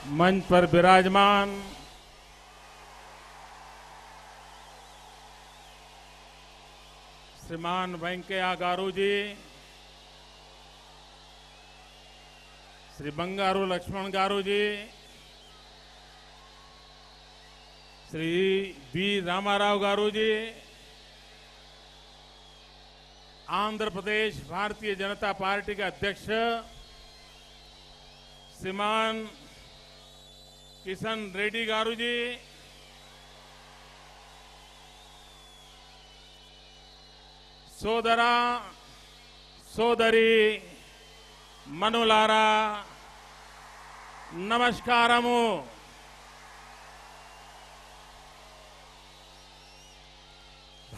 मंच पर विराजमान श्रीमान वेंकैया गारू जी, श्री बंगारू लक्ष्मण गारू जी, श्री वी रामाराव गारू जी, आंध्र प्रदेश भारतीय जनता पार्टी के अध्यक्ष श्रीमान किशन रेड्डी गारू जी, సోదరా సోదరి మనులారా నమస్కారము.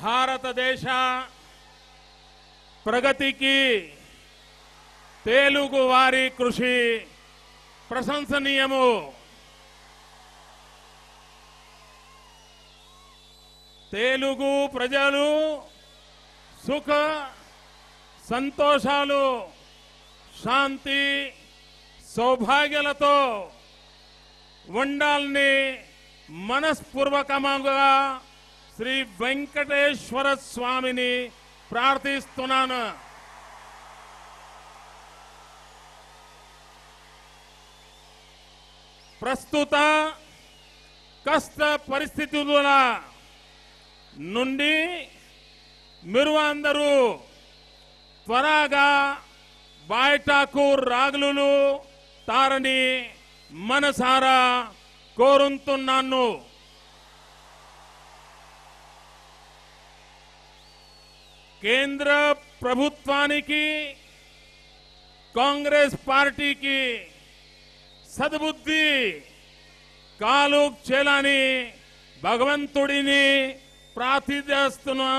భారతదేశ ప్రగతికి తెలుగు వారి కృషి ప్రశంసనీయము. తెలుగు ప్రజలు సుఖ సంతోషాలు శాంతి సౌభాగ్యాలతో ఉండాలని మనస్పూర్వకంగా శ్రీ వెంకటేశ్వర స్వామిని ప్రార్థిస్తున్నాను. ప్రస్తుత కష్ట పరిస్థితుల నుండి మీరు అందరూ త్వరగా బయటకు రాగలు తారని మనసారా కోరుతున్నాను. కేంద్ర ప్రభుత్వానికి కాంగ్రెస్ పార్టీకి సద్బుద్ధి కాలు చేయాలని భగవంతుడిని ప్రార్థిస్తున్నాను.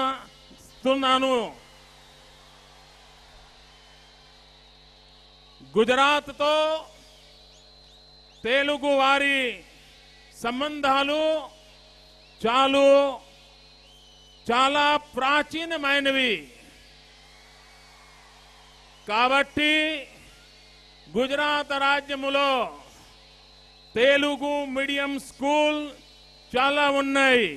గుజరాత్ తో తెలుగు వారి సంబంధాలు చాలా ప్రాచీనమైనవి. కాబట్టి గుజరాత్ రాజ్యములో తెలుగు మీడియం స్కూల్ చాలా ఉన్నాయి.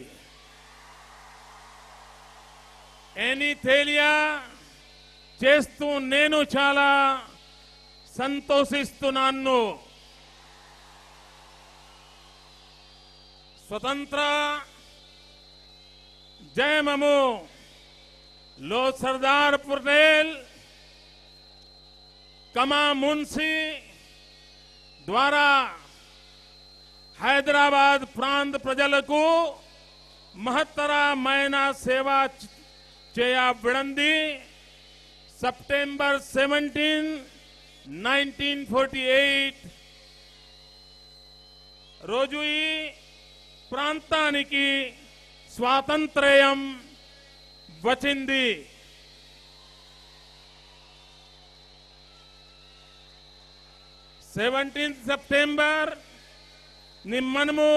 ఎనిథేలియా చేస్తూ నేను చాలా సంతోషిస్తున్నాను. స్వతంత్ర జయమము లో సర్దార్ పటేల్ కమా మున్సి ద్వారా హైదరాబాద్ ప్రాంత ప్రజలకు మహత్తరమైన సేవ చేయబడింది. సెప్టెంబర్ 17, 1948 రోజు ఈ ప్రాంతానికి స్వాతంత్ర్యం వచ్చింది. సెప్టెంబర్ ని మనము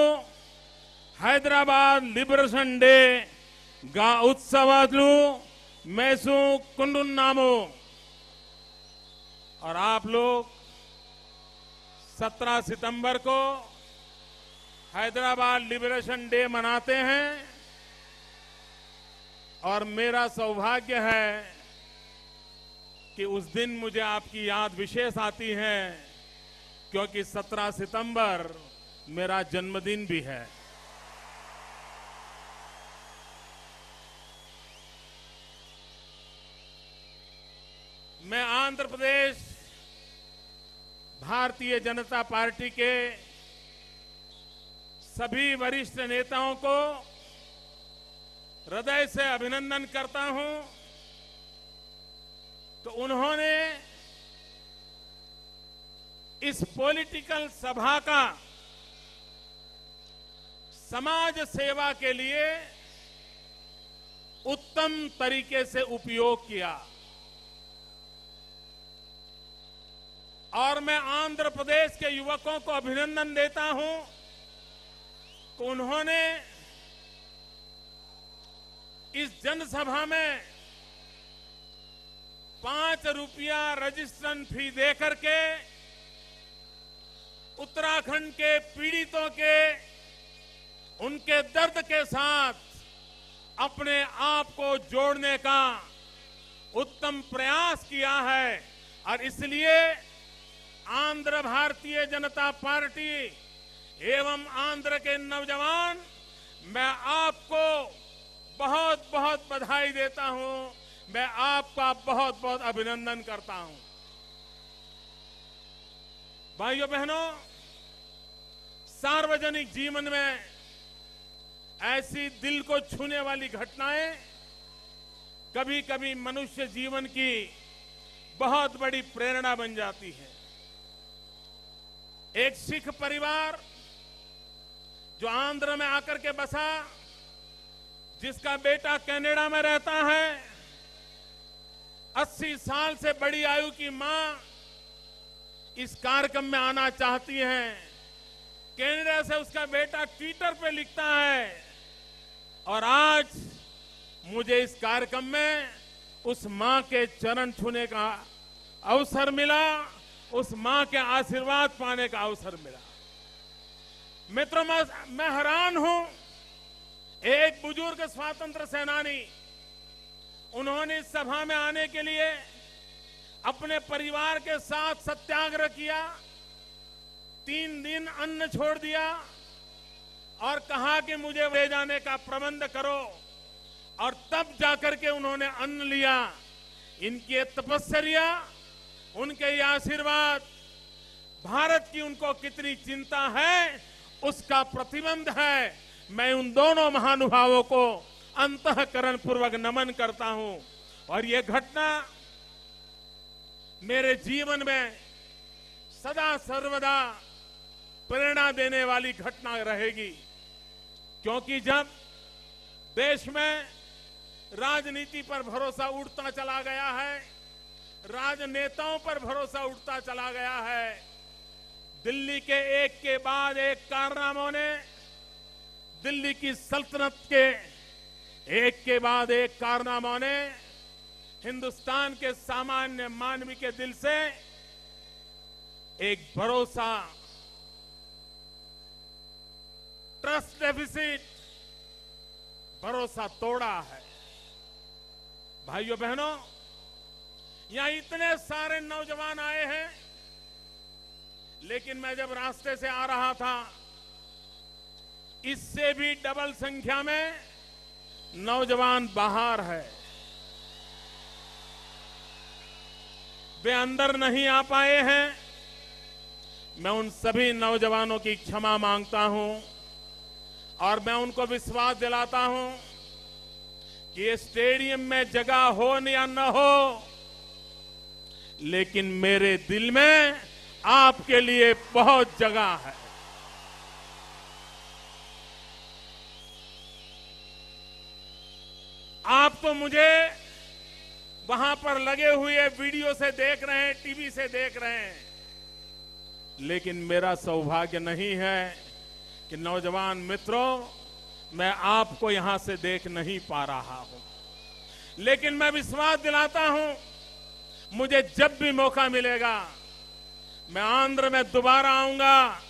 హైదరాబాద్ లిబరేషన్ డే గా उत्सवालू మేసుకుంటున్నాము. और आप लोग 17 सितंबर को हैदराबाद लिबरेशन डे मनाते हैं और मेरा सौभाग्य है कि उस दिन मुझे आपकी याद विशेष आती है क्योंकि 17 सितंबर मेरा जन्मदिन भी है. मैं आंध्र प्रदेश भारतीय जनता पार्टी के सभी वरिष्ठ नेताओं को हृदय से अभिनंदन करता हूं तो उन्होंने इस पॉलिटिकल सभा का समाज सेवा के लिए उत्तम तरीके से उपयोग किया. और मैं आंध्र प्रदेश के युवकों को अभिनंदन देता हूं कि उन्होंने इस जनसभा में 5 रुपया रजिस्ट्रेशन फी देकर के उत्तराखंड के पीड़ितों के उनके दर्द के साथ अपने आप को जोड़ने का उत्तम प्रयास किया है और इसलिए आंध्र भारतीय जनता पार्टी एवं आंध्र के नौजवान, मैं आपको बहुत बहुत बधाई देता हूं, मैं आपका बहुत बहुत अभिनंदन करता हूं। भाइयों बहनों, सार्वजनिक जीवन में ऐसी दिल को छूने वाली घटनाएं कभी कभी मनुष्य जीवन की बहुत बड़ी प्रेरणा बन जाती है। एक सिख परिवार जो आंध्र में आकर के बसा, जिसका बेटा कनाडा में रहता है, 80 साल से बड़ी आयु की मां इस कार्यक्रम में आना चाहती हैं। कनाडा से उसका बेटा ट्विटर पे लिखता है और आज मुझे इस कार्यक्रम में उस मां के चरण छूने का अवसर मिला, उस मां के आशीर्वाद पाने का अवसर मिला। मित्रों, मैं हैरान हूं, एक बुजुर्ग स्वातंत्र सेनानी, उन्होंने इस सभा में आने के लिए अपने परिवार के साथ सत्याग्रह किया, 3 दिन अन्न छोड़ दिया और कहा कि मुझे ले जाने का प्रबंध करो, और तब जाकर के उन्होंने अन्न लिया। इनकी ये तपस्या, उनके ये आशीर्वाद, भारत की उनको कितनी चिंता है उसका प्रतिबंध है। मैं उन दोनों महानुभावों को अंतःकरण पूर्वक नमन करता हूं और ये घटना मेरे जीवन में सदा सर्वदा प्रेरणा देने वाली घटना रहेगी, क्योंकि जब देश में राजनीति पर भरोसा उठता चला गया है, राजनेताओं पर भरोसा उठता चला गया है, दिल्ली के एक के बाद एक कारनामों ने, दिल्ली की सल्तनत के एक के बाद एक कारनामों ने हिंदुस्तान के सामान्य मानवी के दिल से एक भरोसा, ट्रस्ट डेफिसिट, भरोसा तोड़ा है। भाइयों बहनों, यहां इतने सारे नौजवान आए हैं, लेकिन मैं जब रास्ते से आ रहा था, इससे भी डबल संख्या में नौजवान बाहर है। वे अंदर नहीं आ पाए हैं। मैं उन सभी नौजवानों की क्षमा मांगता हूं और मैं उनको विश्वास दिलाता हूं कि ये स्टेडियम में जगह हो या न हो, लेकिन मेरे दिल में आपके लिए बहुत जगह है। आप तो मुझे वहां पर लगे हुए वीडियो से देख रहे हैं, टीवी से देख रहे हैं, लेकिन मेरा सौभाग्य नहीं है कि नौजवान मित्रों, मैं आपको यहां से देख नहीं पा रहा हूं, लेकिन मैं विश्वास दिलाता हूं, मुझे जब भी मौका मिलेगा मैं आंध्र में दोबारा आऊंगा।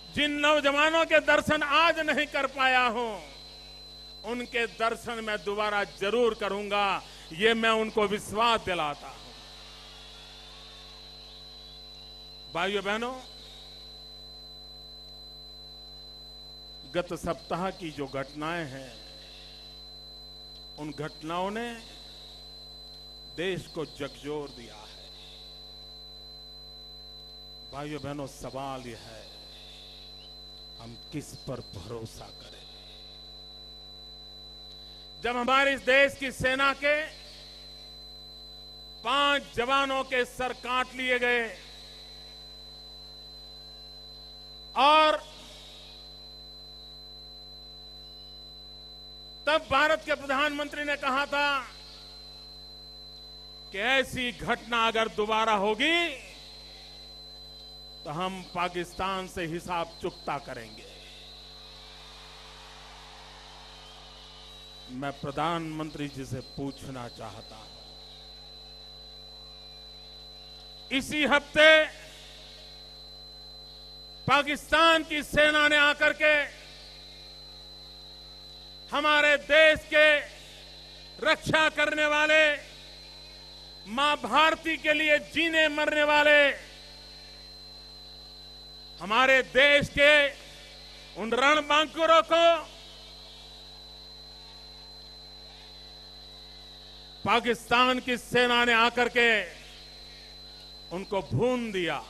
जिन नौजवानों के दर्शन आज नहीं कर पाया हूं, उनके दर्शन मैं दोबारा जरूर करूंगा, ये मैं उनको विश्वास दिलाता हूं। भाइयों बहनों, गत सप्ताह की जो घटनाएं हैं, उन घटनाओं ने देश को झकझोर दिया है। भाइयों बहनों, सवाल यह है, हम किस पर भरोसा करें? जब हमारे इस देश की सेना के 5 जवानों के सर काट लिए गए और तब भारत के प्रधानमंत्री ने कहा था कि ऐसी घटना अगर दोबारा होगी तो हम पाकिस्तान से हिसाब चुकता करेंगे। मैं प्रधानमंत्री जी से पूछना चाहता हूं, इसी हफ्ते पाकिस्तान की सेना ने आकर के हमारे देश के रक्षा करने वाले, मां भारती के लिए जीने मरने वाले हमारे देश के उन रणबांकुरों को पाकिस्तान की सेना ने आकर के उनको भून दिया,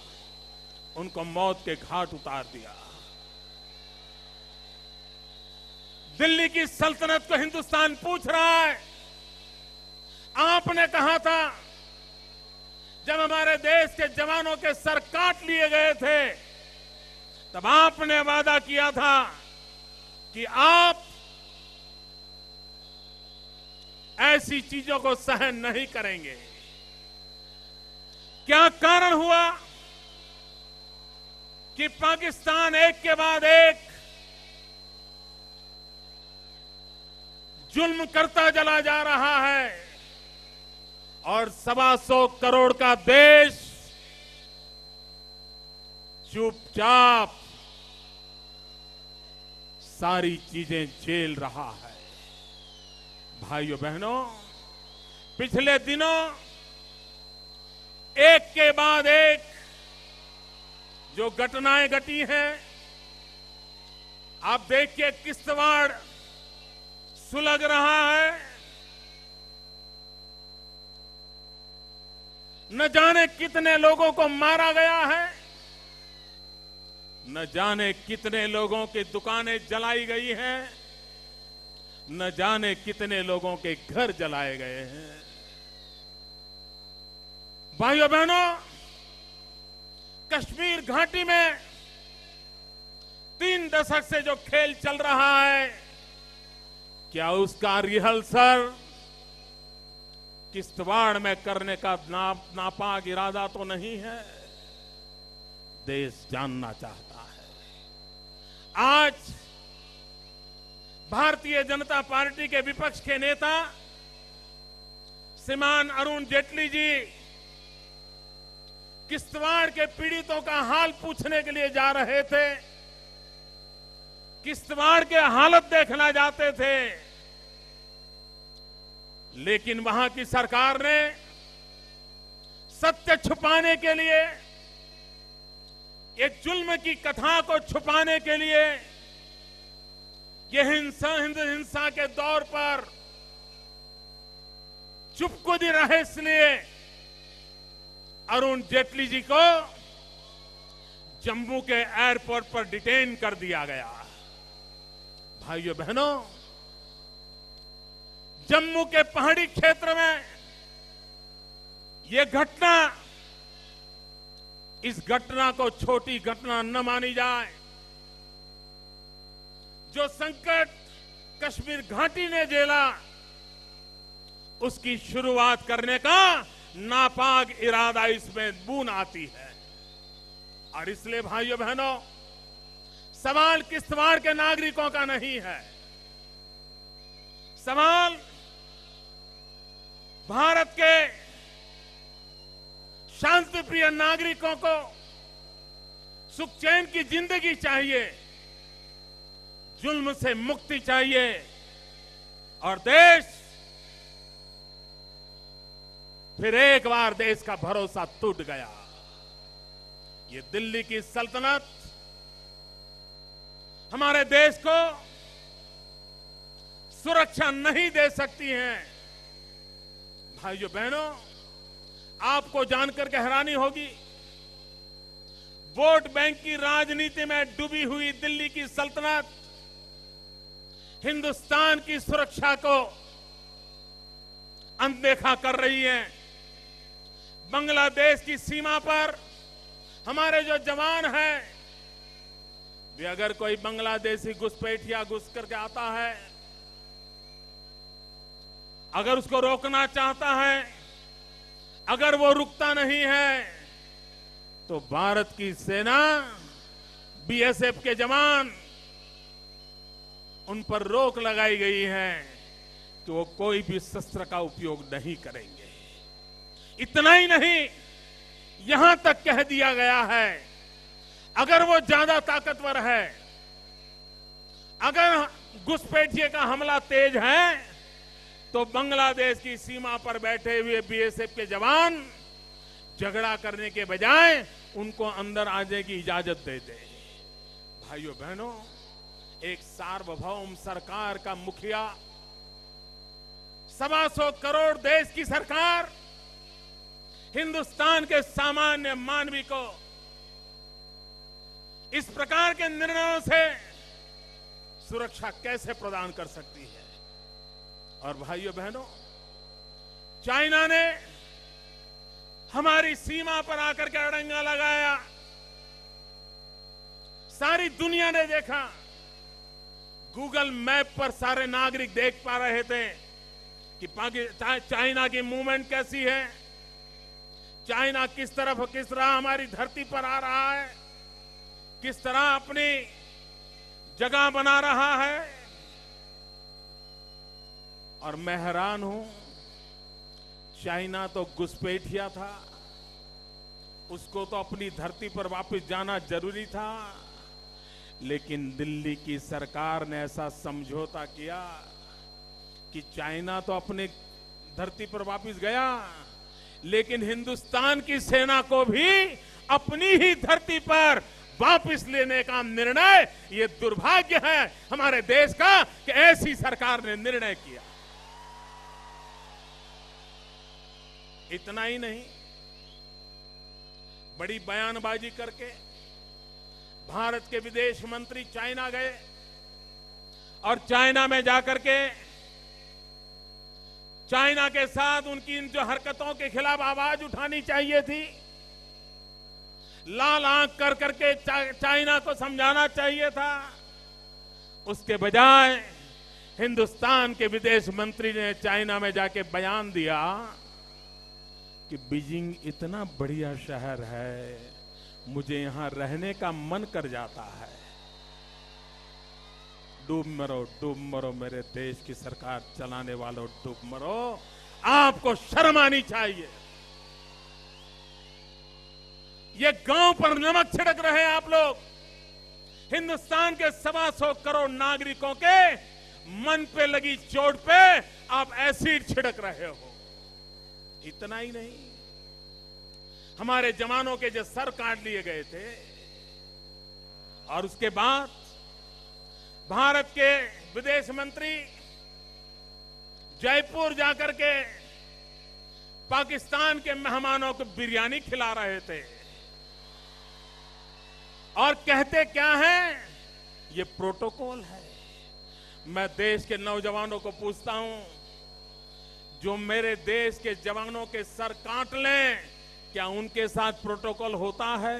उनको मौत के घाट उतार दिया। दिल्ली की सल्तनत को हिंदुस्तान पूछ रहा है। आपने कहा था जब हमारे देश के जवानों के सर काट लिए गए थे, तब आपने वादा किया था कि आप ऐसी चीजों को सहन नहीं करेंगे। क्या कारण हुआ कि पाकिस्तान एक के बाद एक जुल्म करता चला जा रहा है और 125 करोड़ का देश चुपचाप सारी चीजें झेल रहा है। भाइयों बहनों, पिछले दिनों एक के बाद एक जो घटनाएं घटी हैं, आप देखिए किश्तवाड़ सुलग रहा है, न जाने कितने लोगों को मारा गया है, न जाने कितने लोगों की दुकानें जलाई गई हैं, न जाने कितने लोगों के घर जलाए गए हैं। भाइयों बहनों, कश्मीर घाटी में 3 दशक से जो खेल चल रहा है, क्या उसका रिहर्सल किश्तवाड़ में करने का नापाक इरादा तो नहीं है? देश जानना चाहता है। आज भारतीय जनता पार्टी के विपक्ष के नेता श्रीमान अरुण जेटली जी किश्तवाड़ के पीड़ितों का हाल पूछने के लिए जा रहे थे, किश्तवाड़ के हालत देखना जाते थे, लेकिन वहां की सरकार ने सत्य छुपाने के लिए, ये जुल्म की कथा को छुपाने के लिए, ये हिंसा के दौर पर चुपकुदी रहे, इसलिए अरुण जेटली जी को जम्मू के एयरपोर्ट पर डिटेन कर दिया गया। भाइयों बहनों, जम्मू के पहाड़ी क्षेत्र में यह घटना, इस घटना को छोटी घटना न मानी जाए। जो संकट कश्मीर घाटी ने झेला, उसकी शुरुआत करने का नापाक इरादा इसमें बून आती है। और इसलिए भाइयों बहनों, सवाल किश्तवाड़ के नागरिकों का नहीं है, सवाल भारत के शांतिप्रिय नागरिकों को सुख चैन की जिंदगी चाहिए, जुल्म से मुक्ति चाहिए, और देश फिर एक बार देश का भरोसा टूट गया। ये दिल्ली की सल्तनत हमारे देश को सुरक्षा नहीं दे सकती है। भाइयों बहनों, आपको जानकर के हैरानी होगी, वोट बैंक की राजनीति में डूबी हुई दिल्ली की सल्तनत हिंदुस्तान की सुरक्षा को अनदेखा कर रही है। बांग्लादेश की सीमा पर हमारे जो जवान हैं, वे अगर कोई बांग्लादेशी घुसपैठिया घुस करके आता है, अगर उसको रोकना चाहता है, अगर वो रुकता नहीं है, तो भारत की सेना, बीएसएफ के जवान, उन पर रोक लगाई गई है कि वो कोई भी शस्त्र का उपयोग नहीं करेंगे। इतना ही नहीं, यहां तक कह दिया गया है, अगर वो ज्यादा ताकतवर है, अगर घुसपैठिए का हमला तेज है, तो बांग्लादेश की सीमा पर बैठे हुए बीएसएफ के जवान झगड़ा करने के बजाय उनको अंदर आने की इजाजत दे दे। भाइयों बहनों, एक सार्वभौम सरकार का मुखिया, 125 करोड़ देश की सरकार हिंदुस्तान के सामान्य मानवी को इस प्रकार के निर्णयों से सुरक्षा कैसे प्रदान कर सकती है। और भाइयों बहनों, चाइना ने हमारी सीमा पर आकर के अड़ंगा लगाया, सारी दुनिया ने देखा, गूगल मैप पर सारे नागरिक देख पा रहे थे कि चाइना की मूवमेंट कैसी है, चाइना किस तरह हमारी धरती पर आ रहा है, किस तरह अपनी जगह बना रहा है। और मैं हैरान हूं, चाइना तो घुसपैठिया था, उसको तो अपनी धरती पर वापस जाना जरूरी था, लेकिन दिल्ली की सरकार ने ऐसा समझौता किया कि चाइना तो अपने धरती पर वापस गया, लेकिन हिंदुस्तान की सेना को भी अपनी ही धरती पर वापस लेने का निर्णय, ये दुर्भाग्य है हमारे देश का कि ऐसी सरकार ने निर्णय किया। इतना ही नहीं, बड़ी बयानबाजी करके भारत के विदेश मंत्री चाइना गए और चाइना में जाकर के चाइना के साथ उनकी इन जो हरकतों के खिलाफ आवाज उठानी चाहिए थी, लाल आंख कर करके चाइना को समझाना चाहिए था, उसके बजाय हिंदुस्तान के विदेश मंत्री ने चाइना में जाके बयान दिया कि बीजिंग इतना बढ़िया शहर है, मुझे यहां रहने का मन कर जाता है। डूब मरो मेरे देश की सरकार चलाने वालों, डूब मरो, आपको शर्म आनी चाहिए। ये गांव पर नमक छिड़क रहे हैं आप लोग, हिंदुस्तान के 125 करोड़ नागरिकों के मन पे लगी चोट पे आप एसिड छिड़क रहे हो। इतना ही नहीं, हमारे जवानों के जो सर काट लिए गए थे और उसके बाद भारत के विदेश मंत्री जयपुर जाकर के पाकिस्तान के मेहमानों को बिरयानी खिला रहे थे और कहते क्या है, ये प्रोटोकॉल है। मैं देश के नौजवानों को पूछता हूं, जो मेरे देश के जवानों के सर काट लें, क्या उनके साथ प्रोटोकॉल होता है?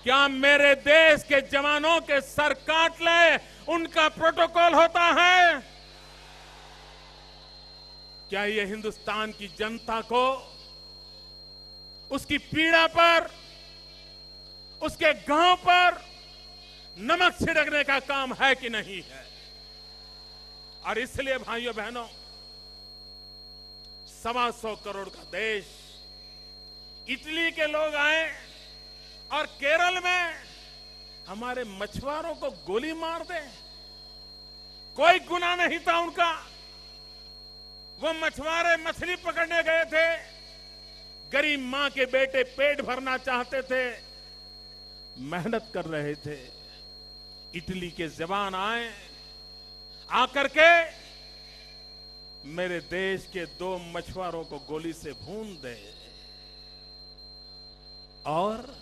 क्या मेरे देश के जवानों के सर काट ले उनका प्रोटोकॉल होता है? क्या ये हिंदुस्तान की जनता को उसकी पीड़ा पर, उसके गांव पर नमक छिड़कने का काम है कि नहीं है? और इसलिए भाइयों बहनों, 125 करोड़ का देश, इटली के लोग आए और केरल में हमारे मछुआरों को गोली मार दे, कोई गुनाह नहीं था उनका। वो मछुआरे मछली पकड़ने गए थे, गरीब मां के बेटे पेट भरना चाहते थे, मेहनत कर रहे थे। इटली के जवान आए, आकर के मेरे देश के 2 मछुआरों को गोली से भून दे और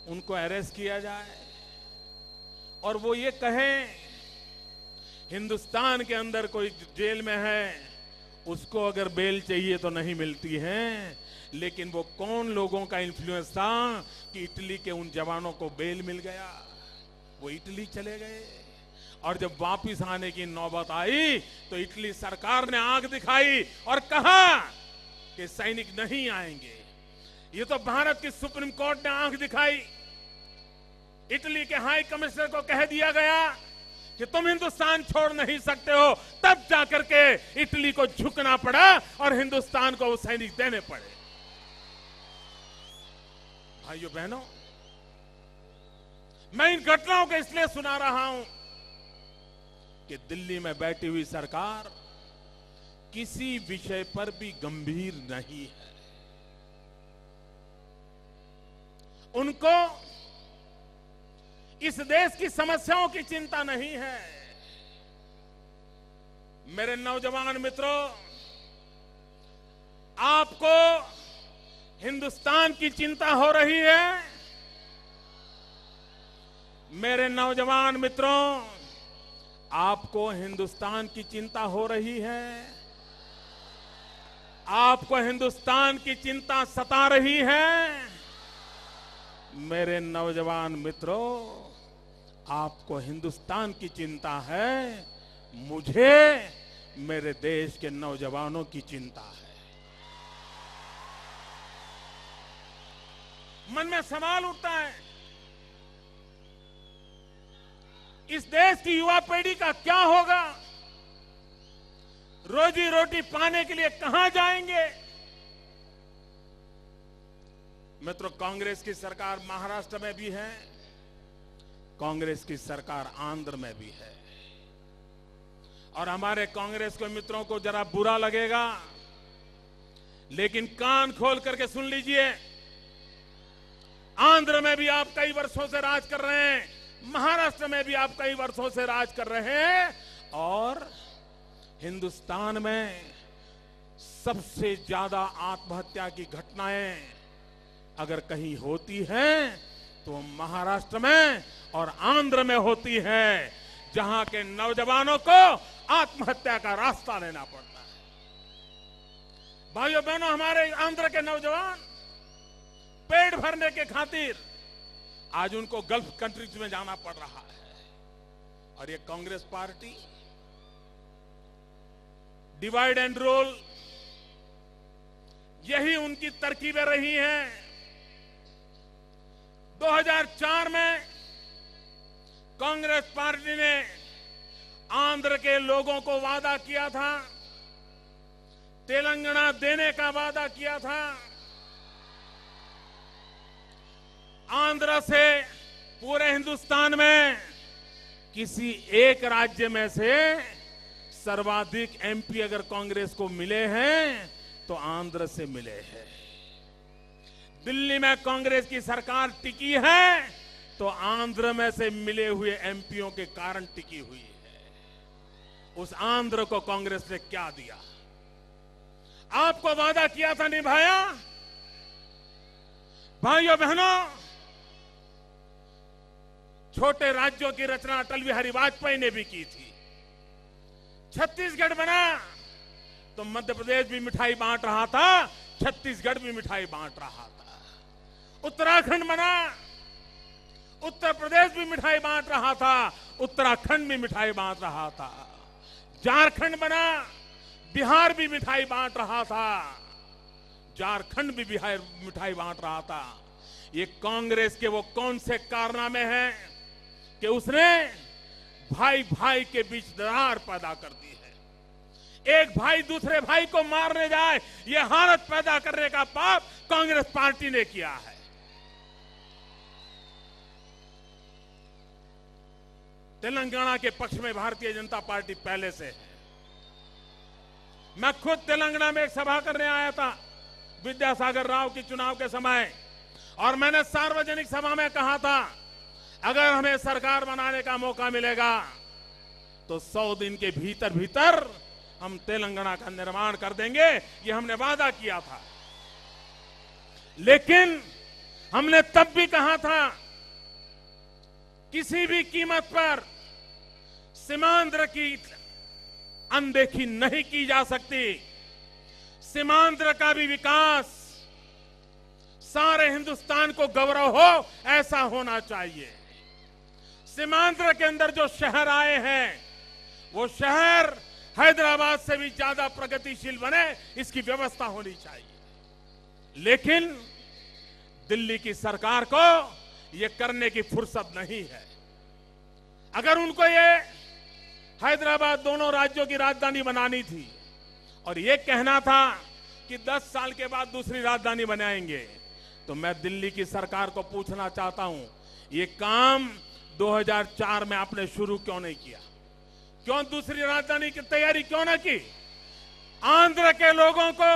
उनको अरेस्ट किया जाए और वो ये कहें हिंदुस्तान के अंदर कोई जेल में है, उसको अगर बेल चाहिए तो नहीं मिलती है। लेकिन वो कौन लोगों का इन्फ्लुएंस था कि इटली के उन जवानों को बेल मिल गया? वो इटली चले गए और जब वापिस आने की नौबत आई तो इटली सरकार ने आंख दिखाई और कहा कि सैनिक नहीं आएंगे। ये तो भारत की सुप्रीम कोर्ट ने आंख दिखाई, इटली के हाई कमिश्नर को कह दिया गया कि तुम हिंदुस्तान छोड़ नहीं सकते हो। तब जाकर के इटली को झुकना पड़ा और हिंदुस्तान को वो सैनिक देने पड़े। भाइयों बहनों, मैं इन घटनाओं को इसलिए सुना रहा हूं कि दिल्ली में बैठी हुई सरकार किसी विषय पर भी गंभीर नहीं है। उनको इस देश की समस्याओं की चिंता नहीं है। मेरे नौजवान मित्रों, आपको हिंदुस्तान की चिंता हो रही है। मेरे नौजवान मित्रों, आपको हिंदुस्तान की चिंता हो रही है। आपको हिंदुस्तान की चिंता सता रही है। मेरे नौजवान मित्रों, आपको हिंदुस्तान की चिंता है। मुझे मेरे देश के नौजवानों की चिंता है। मन में सवाल उठता है, इस देश की युवा पीढ़ी का क्या होगा? रोजी रोटी पाने के लिए कहां जाएंगे? मित्रों, कांग्रेस की सरकार महाराष्ट्र में भी है, कांग्रेस की सरकार आंध्र में भी है। और हमारे कांग्रेस के मित्रों को जरा बुरा लगेगा, लेकिन कान खोल करके सुन लीजिए। आंध्र में भी आप कई वर्षों से राज कर रहे हैं, महाराष्ट्र में भी आप कई वर्षों से राज कर रहे हैं, और हिंदुस्तान में सबसे ज्यादा आत्महत्या की घटनाएं अगर कहीं होती हैं तो महाराष्ट्र में और आंध्र में होती है, जहां के नौजवानों को आत्महत्या का रास्ता लेना पड़ता है। भाइयों बहनों, हमारे आंध्र के नौजवान पेट भरने के खातिर आज उनको गल्फ कंट्रीज में जाना पड़ रहा है। और ये Congress party divide and rule, यही उनकी तरकीबें रही हैं। 2004 में कांग्रेस पार्टी ने आंध्र के लोगों को वादा किया था, तेलंगाना देने का वादा किया था। आंध्र से पूरे हिंदुस्तान में किसी एक राज्य में से सर्वाधिक एमपी अगर कांग्रेस को मिले हैं तो आंध्र से मिले हैं। दिल्ली में कांग्रेस की सरकार टिकी है तो आंध्र में से मिले हुए एमपीओं के कारण टिकी हुई है। उस आंध्र को कांग्रेस ने क्या दिया? आपको वादा किया था, निभाया? भाइयों बहनों, छोटे राज्यों की रचना अटल बिहारी वाजपेयी ने भी की थी। छत्तीसगढ़ बना तो मध्य प्रदेश भी मिठाई बांट रहा था, छत्तीसगढ़ भी मिठाई बांट रहा था। उत्तराखंड बना, उत्तर प्रदेश भी मिठाई बांट रहा था, उत्तराखंड भी मिठाई बांट रहा था। झारखंड बना, बिहार भी मिठाई बांट रहा था, झारखंड भी बिहार मिठाई बांट रहा था। ये कांग्रेस के वो कौन से कारनामे हैं कि उसने भाई भाई के बीच दरार पैदा कर दी है। एक भाई दूसरे भाई को मारने जाए, ये हालत पैदा करने का पाप कांग्रेस पार्टी ने किया है। तेलंगाना के पक्ष में भारतीय जनता पार्टी पहले से है। मैं खुद तेलंगाना में एक सभा करने आया था विद्यासागर राव की चुनाव के समय, और मैंने सार्वजनिक सभा में कहा था, अगर हमें सरकार बनाने का मौका मिलेगा तो 100 दिन के भीतर भीतर हम तेलंगाना का निर्माण कर देंगे। ये हमने वादा किया था। लेकिन हमने तब भी कहा था, किसी भी कीमत पर सीमांध्र की अनदेखी नहीं की जा सकती। सीमांध्र का भी विकास सारे हिंदुस्तान को गौरव हो, ऐसा होना चाहिए। सीमांध्र के अंदर जो शहर आए हैं, वो शहर हैदराबाद से भी ज्यादा प्रगतिशील बने, इसकी व्यवस्था होनी चाहिए। लेकिन दिल्ली की सरकार को ये करने की फुर्सत नहीं है। अगर उनको ये हैदराबाद दोनों राज्यों की राजधानी बनानी थी और ये कहना था कि 10 साल के बाद दूसरी राजधानी बनाएंगे, तो मैं दिल्ली की सरकार को पूछना चाहता हूं, ये काम 2004 में आपने शुरू क्यों नहीं किया? क्यों दूसरी राजधानी की तैयारी क्यों ना की? आंध्र के लोगों को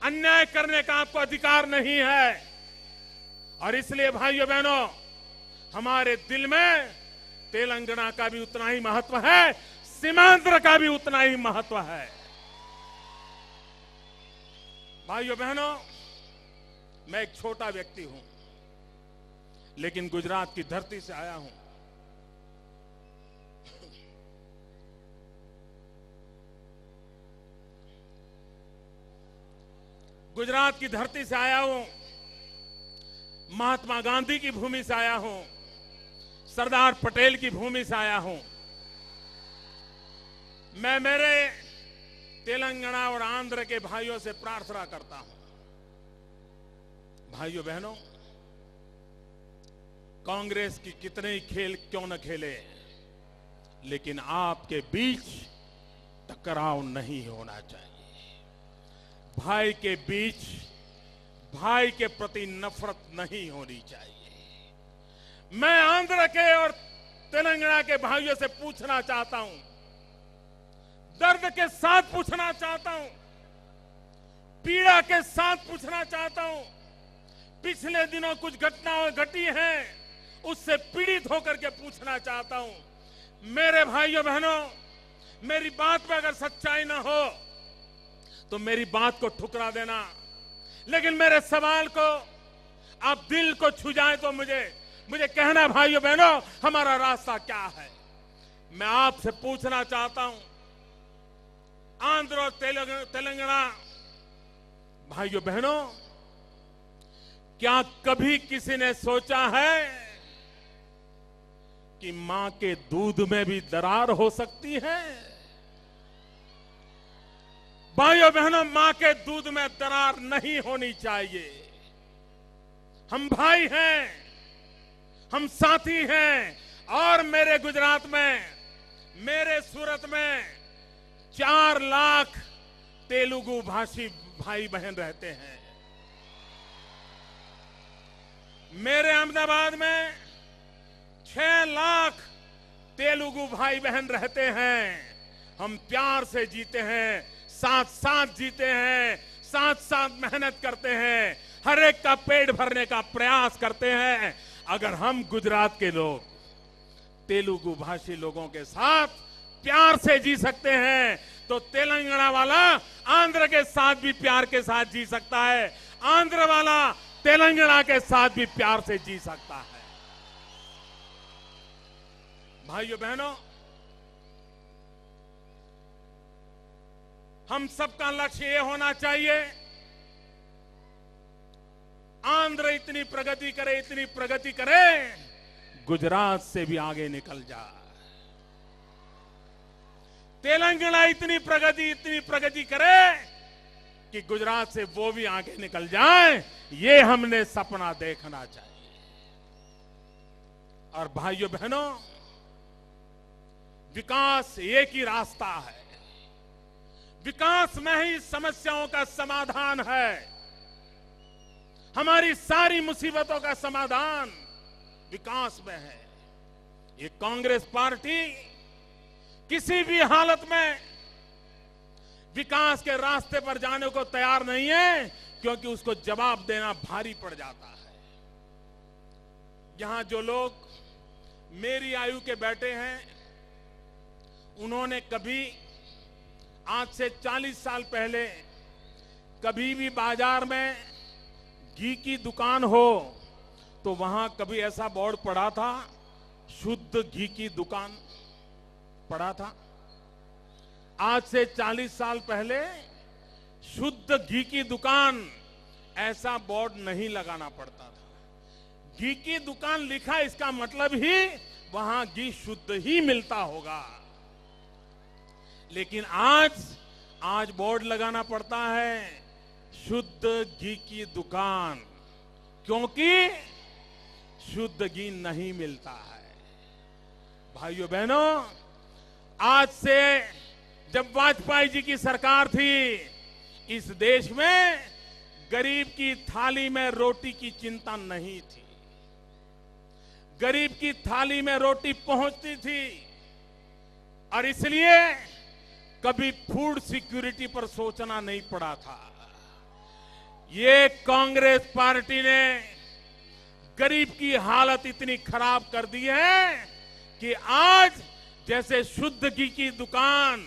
अन्याय करने का आपको अधिकार नहीं है। और इसलिए भाइयों बहनों, हमारे दिल में तेलंगाना का भी उतना ही महत्व है, सीमांध्र का भी उतना ही महत्व है। भाइयों बहनों, मैं एक छोटा व्यक्ति हूं, लेकिन गुजरात की धरती से आया हूं। गुजरात की धरती से आया हूं, महात्मा गांधी की भूमि से आया हूं, सरदार पटेल की भूमि से आया हूं। मैं मेरे तेलंगाना और आंध्र के भाइयों से प्रार्थना करता हूं, भाइयों बहनों, कांग्रेस की कितने ही खेल क्यों न खेले, लेकिन आपके बीच टकराव नहीं होना चाहिए। भाई के बीच भाई के प्रति नफरत नहीं होनी चाहिए। मैं आंध्र के और तेलंगाना के भाइयों से पूछना चाहता हूं, दर्द के साथ पूछना चाहता हूं, पीड़ा के साथ पूछना चाहता हूं। पिछले दिनों कुछ घटनाएं घटी हैं, उससे पीड़ित होकर के पूछना चाहता हूं। मेरे भाइयों बहनों, मेरी बात में अगर सच्चाई ना हो तो मेरी बात को ठुकरा देना, लेकिन मेरे सवाल को आप दिल को छू जाए तो मुझे कहना, भाइयों बहनों, हमारा रास्ता क्या है। मैं आपसे पूछना चाहता हूं, आंध्र और तेलंगाना भाइयों बहनों, क्या कभी किसी ने सोचा है कि मां के दूध में भी दरार हो सकती है? भाइयों बहनों, मां के दूध में दरार नहीं होनी चाहिए। हम भाई हैं, हम साथी हैं। और मेरे गुजरात में, मेरे सूरत में 4 लाख तेलुगु भाषी भाई बहन रहते हैं। मेरे अहमदाबाद में 6 लाख तेलुगु भाई बहन रहते हैं। हम प्यार से जीते हैं, साथ साथ जीते हैं, साथ साथ मेहनत करते हैं, हर एक का पेट भरने का प्रयास करते हैं। अगर हम गुजरात के लोग तेलुगु भाषी लोगों के साथ प्यार से जी सकते हैं, तो तेलंगाना वाला आंध्र के साथ भी प्यार के साथ जी सकता है, आंध्र वाला तेलंगाना के साथ भी प्यार से जी सकता है। भाइयों बहनों, हम सबका लक्ष्य ये होना चाहिए, आंध्र इतनी प्रगति करे, इतनी प्रगति करे, गुजरात से भी आगे निकल जाए। तेलंगाना इतनी प्रगति करे कि गुजरात से वो भी आगे निकल जाए। ये हमने सपना देखना चाहिए। और भाइयों बहनों, विकास एक ही रास्ता है, विकास में ही समस्याओं का समाधान है। हमारी सारी मुसीबतों का समाधान विकास में है। ये कांग्रेस पार्टी किसी भी हालत में विकास के रास्ते पर जाने को तैयार नहीं है, क्योंकि उसको जवाब देना भारी पड़ जाता है। यहां जो लोग मेरी आयु के बैठे हैं, उन्होंने कभी आज से 40 साल पहले कभी भी बाजार में घी की दुकान हो तो वहां कभी ऐसा बोर्ड पड़ा था, शुद्ध घी की दुकान पड़ा था? आज से 40 साल पहले शुद्ध घी की दुकान, ऐसा बोर्ड नहीं लगाना पड़ता था। घी की दुकान लिखा, इसका मतलब ही वहां घी शुद्ध ही मिलता होगा। लेकिन आज बोर्ड लगाना पड़ता है, शुद्ध घी की दुकान, क्योंकि शुद्ध घी नहीं मिलता है। भाइयों बहनों, आज से जब वाजपेयी जी की सरकार थी, इस देश में गरीब की थाली में रोटी की चिंता नहीं थी। गरीब की थाली में रोटी पहुंचती थी और इसलिए कभी फूड सिक्योरिटी पर सोचना नहीं पड़ा था। ये कांग्रेस पार्टी ने गरीब की हालत इतनी खराब कर दी है कि आज जैसे शुद्ध घी की दुकान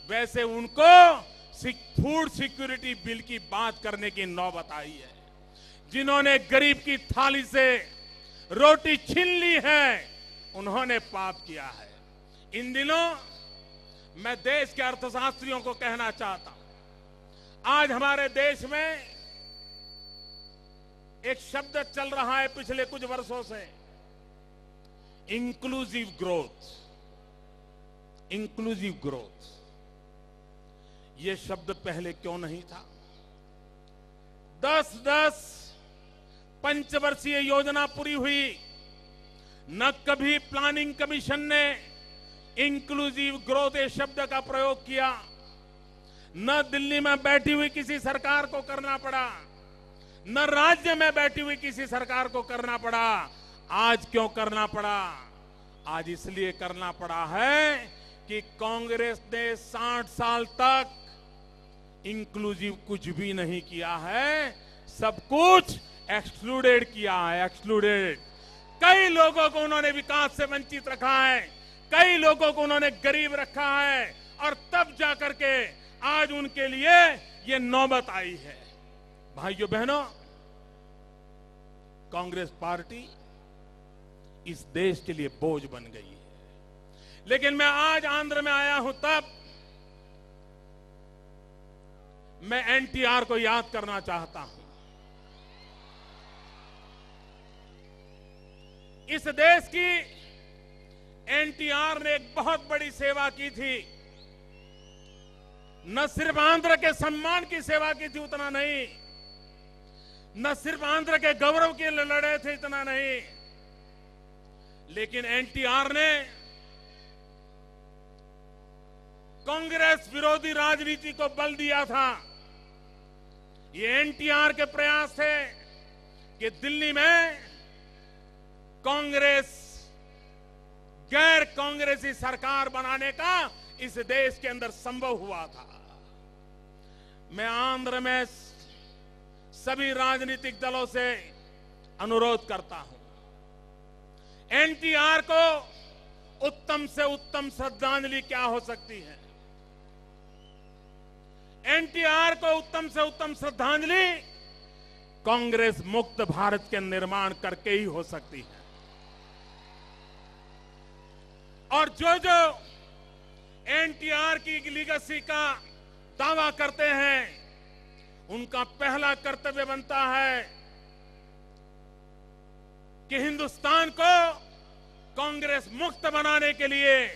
वैसे उनको फूड सिक्योरिटी बिल की बात करने की नौबत आई है। जिन्होंने गरीब की थाली से रोटी छीन ली है उन्होंने पाप किया है। इन दिनों मैं देश के अर्थशास्त्रियों को कहना चाहता हूं, आज हमारे देश में एक शब्द चल रहा है पिछले कुछ वर्षों से, इंक्लूसिव ग्रोथ। इंक्लूसिव ग्रोथ ये शब्द पहले क्यों नहीं था? 10-10 पंचवर्षीय योजना पूरी हुई, न कभी प्लानिंग कमीशन ने इंक्लूसिव ग्रोथ ये शब्द का प्रयोग किया, न दिल्ली में बैठी हुई किसी सरकार को करना पड़ा, न राज्य में बैठी हुई किसी सरकार को करना पड़ा। आज क्यों करना पड़ा? आज इसलिए करना पड़ा है कि कांग्रेस ने 60 साल तक इंक्लूसिव कुछ भी नहीं किया है, सब कुछ एक्सक्लूडेड किया है। एक्सक्लूडेड। कई लोगों को उन्होंने विकास से वंचित रखा है, कई लोगों को उन्होंने गरीब रखा है और तब जाकर के आज उनके लिए ये नौबत आई है। भाइयों बहनों, कांग्रेस पार्टी इस देश के लिए बोझ बन गई है। लेकिन मैं आज आंध्र में आया हूं तब मैं एनटीआर को याद करना चाहता हूं। इस देश की एनटीआर ने एक बहुत बड़ी सेवा की थी। न सिर्फ आंध्र के सम्मान की सेवा की थी, उतना नहीं, न सिर्फ आंध्र के गौरव के लिए लड़े थे, इतना नहीं, लेकिन एनटीआर ने कांग्रेस विरोधी राजनीति को बल दिया था। ये एनटीआर के प्रयास थे कि दिल्ली में कांग्रेस गैर कांग्रेसी सरकार बनाने का इस देश के अंदर संभव हुआ था। मैं आंध्र में सभी राजनीतिक दलों से अनुरोध करता हूं, एनटीआर को उत्तम से उत्तम श्रद्धांजलि क्या हो सकती है? एनटीआर को उत्तम से उत्तम श्रद्धांजलि कांग्रेस मुक्त भारत के निर्माण करके ही हो सकती है। और जो जो एनटीआर की लीगेसी का दावा करते हैं, उनका पहला कर्तव्य बनता है कि हिंदुस्तान को कांग्रेस मुक्त बनाने के लिए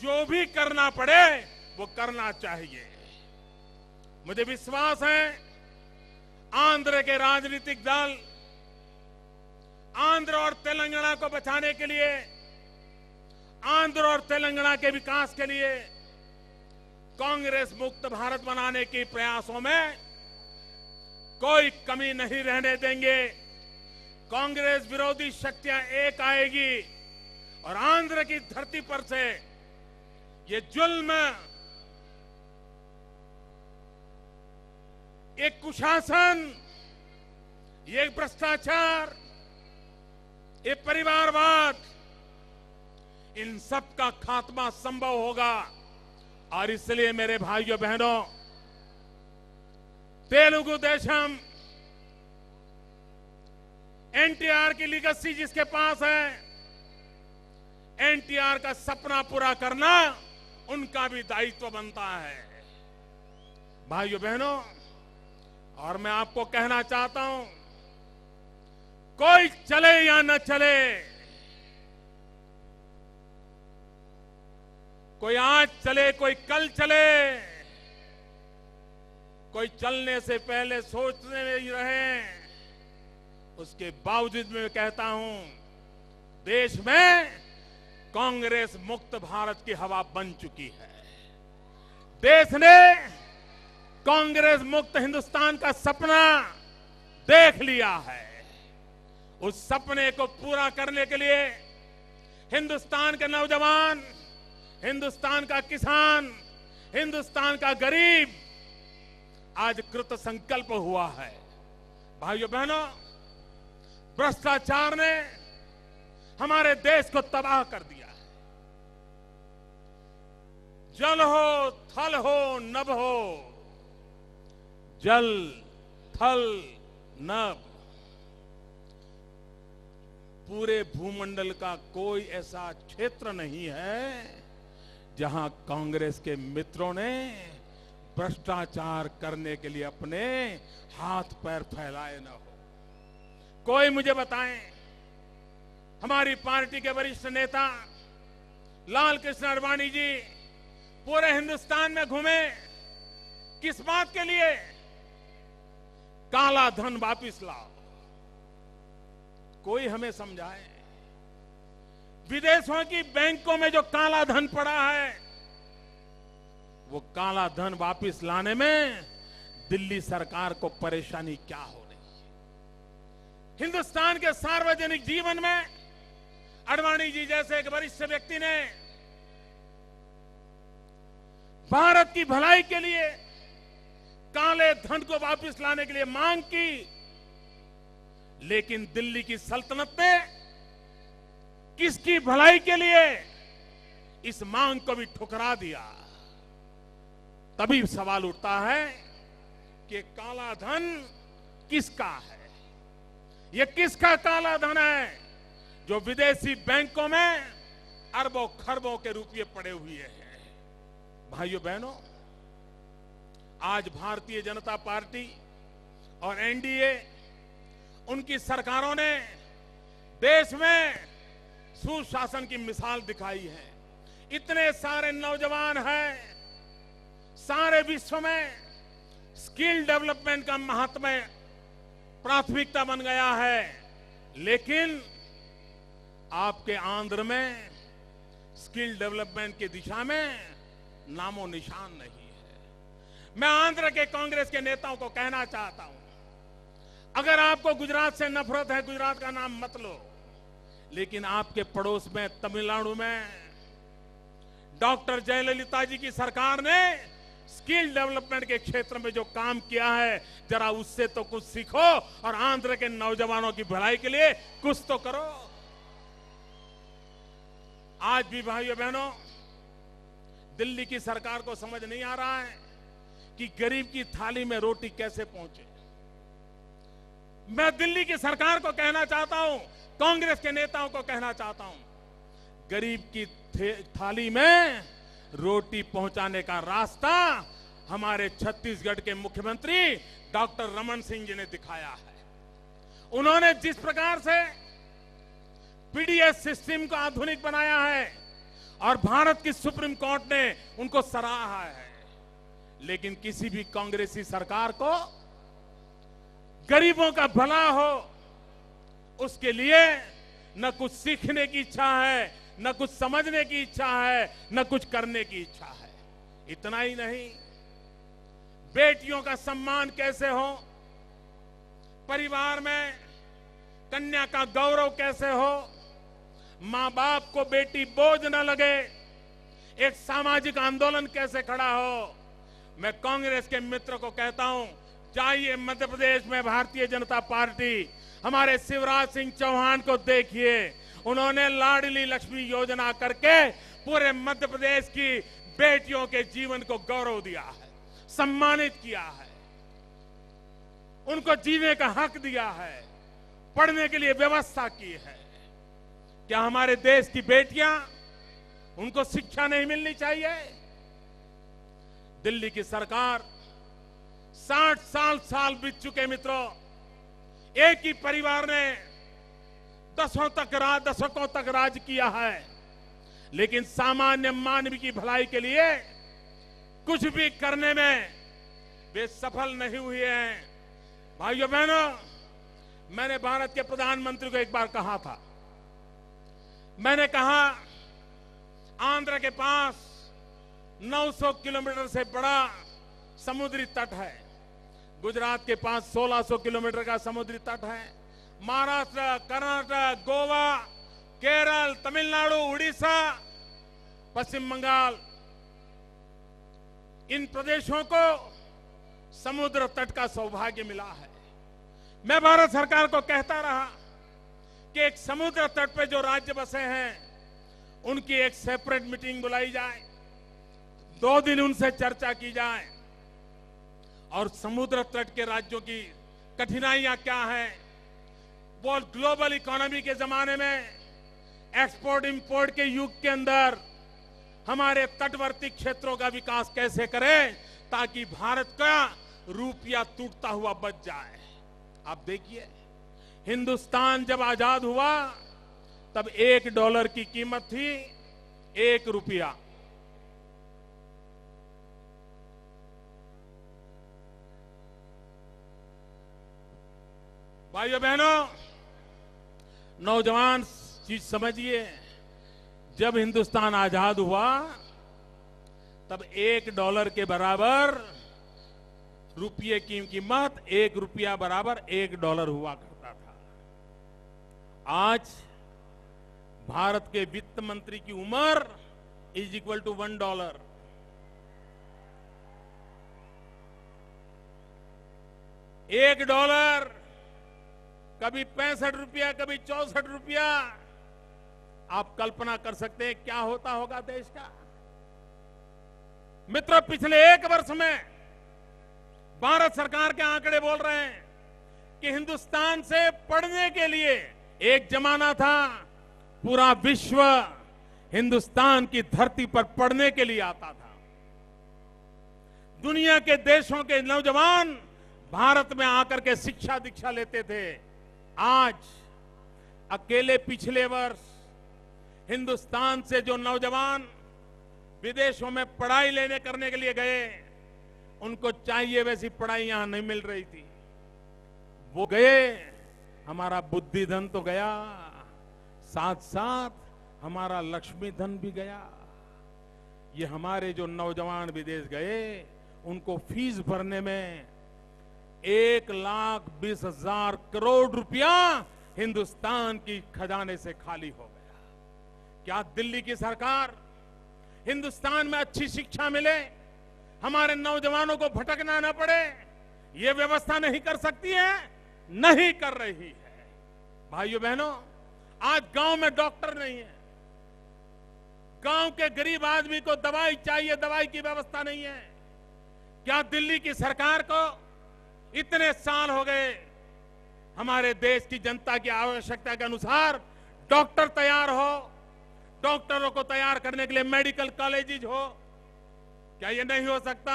जो भी करना पड़े वो करना चाहिए। मुझे विश्वास है आंध्र के राजनीतिक दल आंध्र और तेलंगाना को बचाने के लिए, आंध्र और तेलंगाना के विकास के लिए, कांग्रेस मुक्त भारत बनाने के प्रयासों में कोई कमी नहीं रहने देंगे। कांग्रेस विरोधी शक्तियां एक आएगी और आंध्र की धरती पर से ये जुल्म, ये कुशासन, ये भ्रष्टाचार, ये परिवारवाद, इन सब का खात्मा संभव होगा। और इसलिए मेरे भाइयों बहनों, तेलुगु देशम, एनटीआर की लीगेसी जिसके पास है, एनटीआर का सपना पूरा करना उनका भी दायित्व बनता है। भाइयों बहनों, और मैं आपको कहना चाहता हूं, कोई चले या न चले, कोई आज चले कोई कल चले, कोई चलने से पहले सोचने में ही रहे, उसके बावजूद मैं कहता हूं, देश में कांग्रेस मुक्त भारत की हवा बन चुकी है। देश ने कांग्रेस मुक्त हिंदुस्तान का सपना देख लिया है। उस सपने को पूरा करने के लिए हिंदुस्तान के नौजवान, हिंदुस्तान का किसान, हिंदुस्तान का गरीब आज कृत संकल्प हुआ है। भाइयों बहनों, भ्रष्टाचार ने हमारे देश को तबाह कर दिया है। जल हो, थल हो, नभ हो, जल, थल, नभ, पूरे भूमंडल का कोई ऐसा क्षेत्र नहीं है जहां कांग्रेस के मित्रों ने भ्रष्टाचार करने के लिए अपने हाथ पैर फैलाए न हो। कोई मुझे बताएं, हमारी पार्टी के वरिष्ठ नेता लाल कृष्ण आडवाणी जी पूरे हिंदुस्तान में घूमे, किस बात के लिए? काला धन वापिस लाओ। कोई हमें समझाए। विदेशों की बैंकों में जो काला धन पड़ा है, वो काला धन वापिस लाने में दिल्ली सरकार को परेशानी क्या हो रही है? हिंदुस्तान के सार्वजनिक जीवन में आडवाणी जी जैसे एक वरिष्ठ व्यक्ति ने भारत की भलाई के लिए काले धन को वापस लाने के लिए मांग की, लेकिन दिल्ली की सल्तनत ने किसकी भलाई के लिए इस मांग को भी ठुकरा दिया। तभी सवाल उठता है कि काला धन किसका है? यह किसका काला धन है जो विदेशी बैंकों में अरबों खरबों के रुपये पड़े हुए हैं? भाइयों बहनों, आज भारतीय जनता पार्टी और एनडीए, उनकी सरकारों ने देश में सुशासन की मिसाल दिखाई है। इतने सारे नौजवान हैं, सारे विश्व में स्किल डेवलपमेंट का महात्म्य प्राथमिकता बन गया है, लेकिन आपके आंध्र में स्किल डेवलपमेंट की दिशा में नामो निशान नहीं है। मैं आंध्र के कांग्रेस के नेताओं को कहना चाहता हूं, अगर आपको गुजरात से नफरत है, गुजरात का नाम मत लो, लेकिन आपके पड़ोस में तमिलनाडु में डॉक्टर जयललिता जी की सरकार ने स्किल डेवलपमेंट के क्षेत्र में जो काम किया है, जरा उससे तो कुछ सीखो और आंध्र के नौजवानों की भलाई के लिए कुछ तो करो। आज भी भाइयों बहनों, दिल्ली की सरकार को समझ नहीं आ रहा है कि गरीब की थाली में रोटी कैसे पहुंचे। मैं दिल्ली की सरकार को कहना चाहता हूं, कांग्रेस के नेताओं को कहना चाहता हूं, गरीब की थाली में रोटी पहुंचाने का रास्ता हमारे छत्तीसगढ़ के मुख्यमंत्री डॉक्टर रमन सिंह जी ने दिखाया है। उन्होंने जिस प्रकार से पीडीएस सिस्टम को आधुनिक बनाया है और भारत की सुप्रीम कोर्ट ने उनको सराहा है, लेकिन किसी भी कांग्रेसी सरकार को गरीबों का भला हो उसके लिए न कुछ सीखने की इच्छा है, न कुछ समझने की इच्छा है, न कुछ करने की इच्छा है। इतना ही नहीं, बेटियों का सम्मान कैसे हो, परिवार में कन्या का गौरव कैसे हो, मां बाप को बेटी बोझ न लगे, एक सामाजिक आंदोलन कैसे खड़ा हो। मैं कांग्रेस के मित्र को कहता हूं, जाइए मध्य प्रदेश में भारतीय जनता पार्टी, हमारे शिवराज सिंह चौहान को देखिए, उन्होंने लाडली लक्ष्मी योजना करके पूरे मध्य प्रदेश की बेटियों के जीवन को गौरव दिया है, सम्मानित किया है, उनको जीने का हक दिया है, पढ़ने के लिए व्यवस्था की है। क्या हमारे देश की बेटियां, उनको शिक्षा नहीं मिलनी चाहिए? दिल्ली की सरकार 60 साल बीत चुके मित्रों, एक ही परिवार ने दशकों तक राज किया है, लेकिन सामान्य मानव की भलाई के लिए कुछ भी करने में वे सफल नहीं हुए हैं। भाइयों बहनों, मैंने भारत के प्रधानमंत्री को एक बार कहा था, मैंने कहा आंध्र के पास 900 किलोमीटर से बड़ा समुद्री तट है, गुजरात के पास 1600 किलोमीटर का समुद्री तट है। महाराष्ट्र, कर्नाटक, गोवा, केरल, तमिलनाडु, उड़ीसा, पश्चिम बंगाल, इन प्रदेशों को समुद्र तट का सौभाग्य मिला है। मैं भारत सरकार को कहता रहा कि एक समुद्र तट पे जो राज्य बसे हैं उनकी एक सेपरेट मीटिंग बुलाई जाए, 2 दिन उनसे चर्चा की जाए और समुद्र तट के राज्यों की कठिनाइयां क्या हैं, वो ग्लोबल इकोनॉमी के जमाने में एक्सपोर्ट इंपोर्ट के युग के अंदर हमारे तटवर्ती क्षेत्रों का विकास कैसे करें ताकि भारत का रुपया टूटता हुआ बच जाए। आप देखिए, हिंदुस्तान जब आजाद हुआ तब $1 की कीमत थी ₹1। भाइयों बहनों, नौजवान चीज समझिए, जब हिंदुस्तान आजाद हुआ तब $1 के बराबर रुपये की कीमत, ₹1 बराबर $1 हुआ करता था। आज भारत के वित्त मंत्री की उम्र इज इक्वल टू $1। $1 कभी ₹65, कभी ₹64। आप कल्पना कर सकते हैं क्या होता होगा देश का। मित्रों, पिछले 1 वर्ष में भारत सरकार के आंकड़े बोल रहे हैं कि हिंदुस्तान से पढ़ने के लिए, एक जमाना था पूरा विश्व हिंदुस्तान की धरती पर पढ़ने के लिए आता था। दुनिया के देशों के नौजवान भारत में आकर के शिक्षा दीक्षा लेते थे। आज अकेले पिछले वर्ष हिंदुस्तान से जो नौजवान विदेशों में पढ़ाई लेने करने के लिए गए, उनको चाहिए वैसी पढ़ाई यहां नहीं मिल रही थी। वो गए, हमारा बुद्धि धन तो गया, साथ साथ हमारा लक्ष्मी धन भी गया। ये हमारे जो नौजवान विदेश गए, उनको फीस भरने में 1,20,000 करोड़ रुपया हिंदुस्तान की खजाने से खाली हो गया। क्या दिल्ली की सरकार हिंदुस्तान में अच्छी शिक्षा मिले, हमारे नौजवानों को भटकना न पड़े, ये व्यवस्था नहीं कर सकती है? नहीं कर रही है। भाइयों बहनों, आज गांव में डॉक्टर नहीं है, गांव के गरीब आदमी को दवाई चाहिए, दवाई की व्यवस्था नहीं है। क्या दिल्ली की सरकार को इतने साल हो गए हमारे देश की जनता की आवश्यकता के अनुसार डॉक्टर तैयार हो, डॉक्टरों को तैयार करने के लिए मेडिकल कॉलेजेस हो? क्या ये नहीं हो सकता?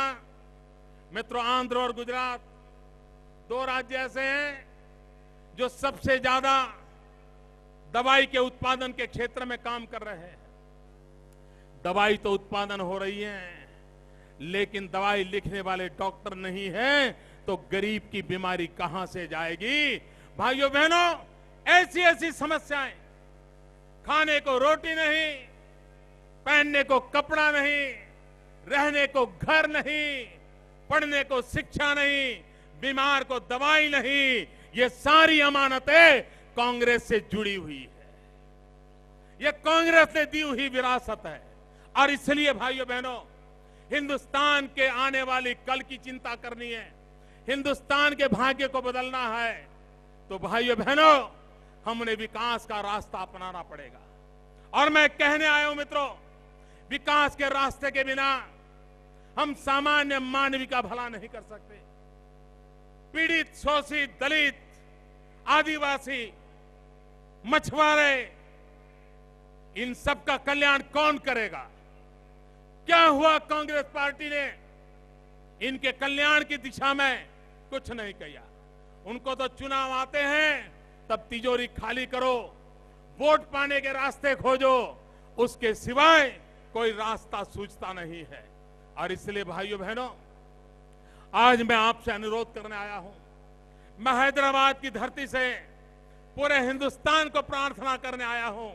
मित्रों, आंध्र और गुजरात 2 राज्य ऐसे हैं जो सबसे ज्यादा दवाई के उत्पादन के क्षेत्र में काम कर रहे हैं। दवाई तो उत्पादन हो रही है, लेकिन दवाई लिखने वाले डॉक्टर नहीं है, तो गरीब की बीमारी कहां से जाएगी? भाइयों बहनों, ऐसी ऐसी समस्याएं, खाने को रोटी नहीं, पहनने को कपड़ा नहीं, रहने को घर नहीं, पढ़ने को शिक्षा नहीं, बीमार को दवाई नहीं, ये सारी अमानतें कांग्रेस से जुड़ी हुई है। ये कांग्रेस ने दी हुई विरासत है। और इसलिए भाइयों बहनों, हिंदुस्तान के आने वाली कल की चिंता करनी है, हिंदुस्तान के भाग्य को बदलना है, तो भाइयों बहनों, हमने विकास का रास्ता अपनाना पड़ेगा। और मैं कहने आया हूं मित्रों, विकास के रास्ते के बिना हम सामान्य मानवी का भला नहीं कर सकते। पीड़ित, शोषित, दलित, आदिवासी, मछुआरे, इन सब का कल्याण कौन करेगा? क्या हुआ? कांग्रेस पार्टी ने इनके कल्याण की दिशा में कुछ नहीं किया। उनको तो चुनाव आते हैं तब तिजोरी खाली करो, वोट पाने के रास्ते खोजो, उसके सिवाय कोई रास्ता सूझता नहीं है। और इसलिए भाइयों बहनों, आज मैं आपसे अनुरोध करने आया हूं, मैं हैदराबाद की धरती से पूरे हिंदुस्तान को प्रार्थना करने आया हूं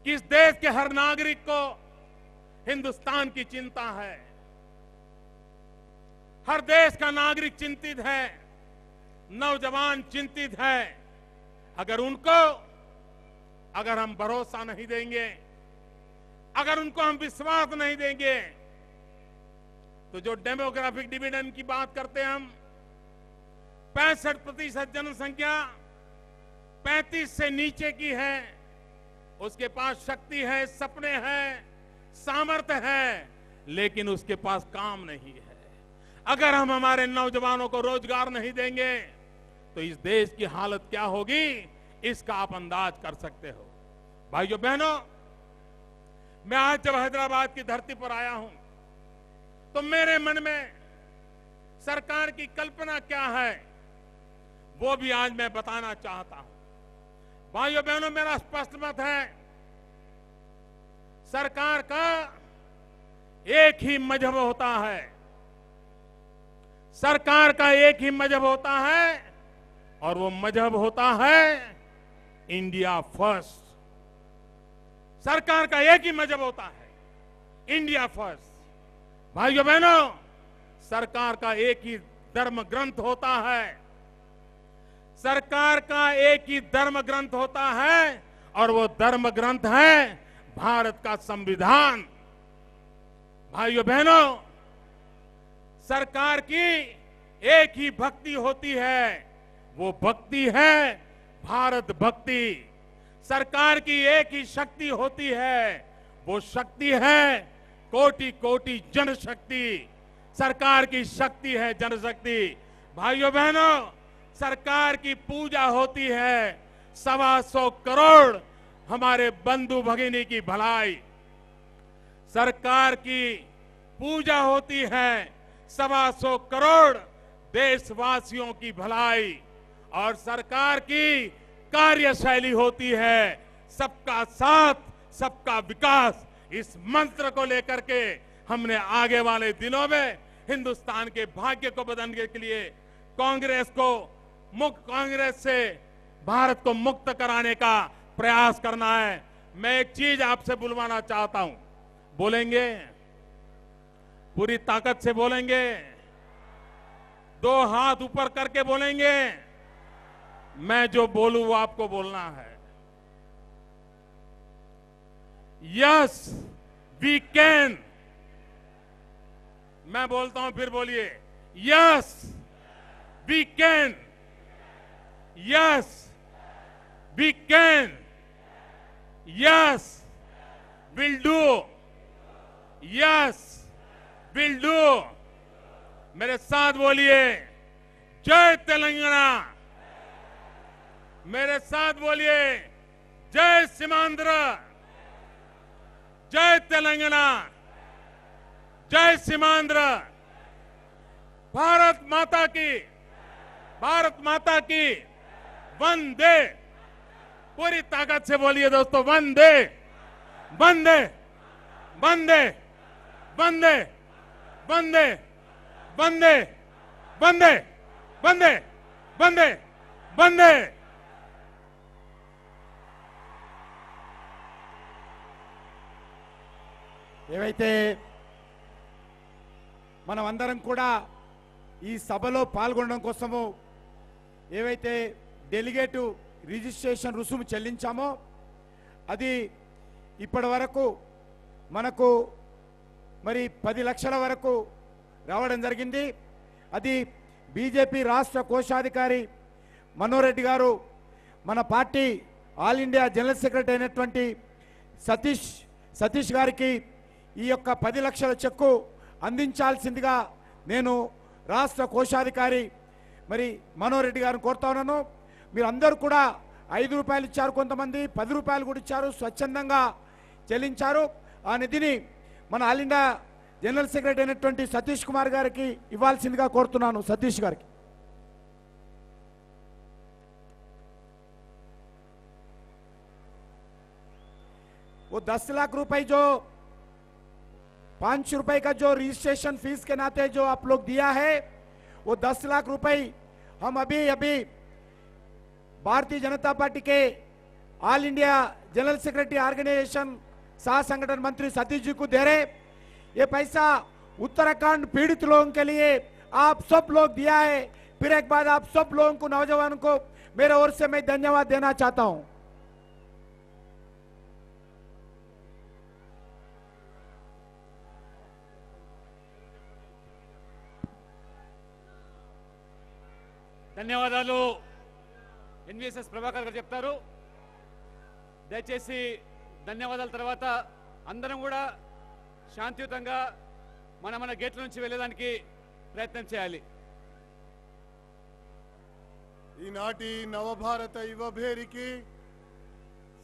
कि इस देश के हर नागरिक को हिंदुस्तान की चिंता है, हर देश का नागरिक चिंतित है, नौजवान चिंतित है। अगर हम भरोसा नहीं देंगे, अगर उनको हम विश्वास नहीं देंगे, तो जो डेमोग्राफिक डिविडेंड की बात करते हैं हम, 65% जनसंख्या 35 से नीचे की है, उसके पास शक्ति है, सपने हैं, सामर्थ्य है, लेकिन उसके पास काम नहीं है। अगर हम हमारे नौजवानों को रोजगार नहीं देंगे तो इस देश की हालत क्या होगी, इसका आप अंदाज कर सकते हो। भाइयों बहनों, मैं आज जब हैदराबाद की धरती पर आया हूं तो मेरे मन में सरकार की कल्पना क्या है वो भी आज मैं बताना चाहता हूं। भाइयों बहनों, मेरा स्पष्ट मत है, सरकार का एक ही मजहब होता है, सरकार का एक ही मजहब होता है, और वो मजहब होता है इंडिया फर्स्ट। सरकार का एक ही मजहब होता है, इंडिया फर्स्ट। भाइयों बहनों, सरकार का एक ही धर्म ग्रंथ होता है, सरकार का एक ही धर्म ग्रंथ होता है, और वो धर्म ग्रंथ है भारत का संविधान। भाइयों बहनों, सरकार की एक ही भक्ति होती है, वो भक्ति है भारत भक्ति। सरकार की एक ही शक्ति होती है, वो शक्ति है कोटि कोटि जनशक्ति। सरकार की शक्ति है जनशक्ति। भाइयों बहनों, सरकार की पूजा होती है 125 करोड़ हमारे बंधु भगिनी की भलाई। सरकार की पूजा होती है 125 करोड़ देशवासियों की भलाई, और सरकार की कार्यशैली होती है सबका साथ सबका विकास। इस मंत्र को लेकर के हमने आगे वाले दिनों में हिंदुस्तान के भाग्य को बदलने के लिए कांग्रेस से भारत को मुक्त कराने का प्रयास करना है। मैं एक चीज आपसे बुलवाना चाहता हूं, बोलेंगे? पूरी ताकत से बोलेंगे? 2 हाथ ऊपर करके बोलेंगे? मैं जो बोलूं वो आपको बोलना है। Yes we can. मैं बोलता हूं, फिर बोलिए। Yes we can, yes we can, yes will do, yes will do. मेरे साथ बोलिए, जय तेलंगाना। मेरे साथ बोलिए, जय सीमांध्र, जय तेलंगाना, जय सीमांध्र। भारत माता की, भारत माता की वंदे। पूरी ताकत से बोलिए दोस्तों, वंदे वंदे वंदे वंदे वंदे वंदे वंदे वंदे वंदे वंदे। ఏవైతే మనం అందరం కూడా ఈ సభలో పాల్గొనడం కోసము ఏవైతే డెలిగేట్ రిజిస్ట్రేషన్ రుసుము చెల్లించామో అది ఇప్పటి వరకు మనకు మరి 10 లక్షల వరకు రావడం జరిగింది। అది బీజేపీ రాష్ట్ర కోశాధికారి మనోహర్ రెడ్డి గారు మన party all India general secretary అయినటువంటి సతీష్ గారికి ఈ యొక్క 10 లక్షల చెక్కు అందించాల్సిందిగా నేను రాష్ట్ర కోశాధికారి మరి మనోహర్ రెడ్డి గారిని కోరుతా ఉన్నాను। మీరు అందరూ కూడా 5 రూపాయలు ఇచ్చారు, కొంతమంది 10 రూపాయలు కూడా ఇచ్చారు, స్వచ్ఛందంగా చెల్లించారు। ఆ నిధిని మన ఆల్ ఇండియా జనరల్ సెక్రటరీ అయినటువంటి సతీష్ కుమార్ గారికి ఇవ్వాల్సిందిగా కోరుతున్నాను। సతీష్ గారికి वो 10 लाख रुपए जो 5 रुपए का जो रजिस्ट्रेशन फीस के नाते जो आप लोग दिया है, वो 10 लाख रुपए हम अभी भारतीय जनता पार्टी के all India general secretary organisation सह संगठन मंत्री सतीश जी को दे रहे। ये पैसा उत्तराखंड पीड़ित लोगों के लिए आप सब लोग दिया है। फिर एक बार आप सब लोगों को, नौजवानों को मेरे ओर से मैं धन्यवाद देना चाहता हूं। ధన్యవాదాలు ఎన్విఎస్ఎస్ ప్రభాకర్ గారు చెప్తారు. దయచేసి ధన్యవాదాల తర్వాత అందరం కూడా శాంతియుతంగా మన గేట్ల నుంచి వెళ్ళేదానికి ప్రయత్నం చేయాలి. ఈనాటి నవభారత యువభేరికి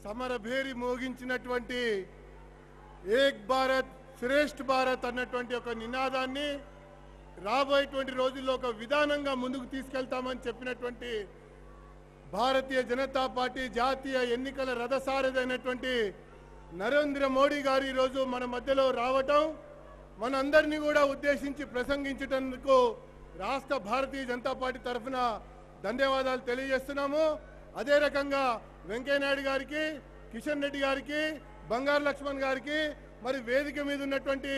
సమరభేరి మోగించినటువంటి ఏక్ భారత్ శ్రేష్ఠ భారత్ అన్నటువంటి ఒక నినాదాన్ని రాబోయేటువంటి రోజుల్లో ఒక విధానంగా ముందుకు తీసుకెళ్తామని చెప్పినటువంటి భారతీయ జనతా పార్టీ జాతీయ ఎన్నికల రథసారథి అయినటువంటి నరేంద్ర మోడీ గారు ఈరోజు మన మధ్యలో రావటం, మనందరినీ కూడా ఉద్దేశించి ప్రసంగించటందుకు రాష్ట్ర భారతీయ జనతా పార్టీ తరఫున ధన్యవాదాలు తెలియజేస్తున్నాము. అదే రకంగా వెంకయ్యనాయుడు గారికి, కిషన్ రెడ్డి గారికి, బంగారు లక్ష్మణ్ గారికి, మరి వేదిక మీద ఉన్నటువంటి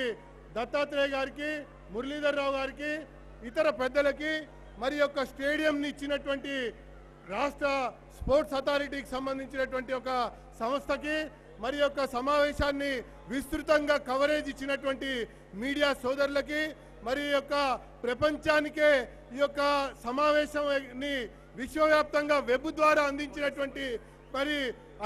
దత్తాత్రేయ గారికి, మురళీధర్ రావు గారికి, ఇతర పెద్దలకి, మరి యొక్క స్టేడియంని ఇచ్చినటువంటి రాష్ట్ర స్పోర్ట్స్ అథారిటీకి సంబంధించినటువంటి ఒక సంస్థకి, మరి యొక్క సమావేశాన్ని విస్తృతంగా కవరేజ్ ఇచ్చినటువంటి మీడియా సోదరులకి, మరి యొక్క ప్రపంచానికే ఈ యొక్క సమావేశాన్ని విశ్వవ్యాప్తంగా వెబ్ ద్వారా అందించినటువంటి మరి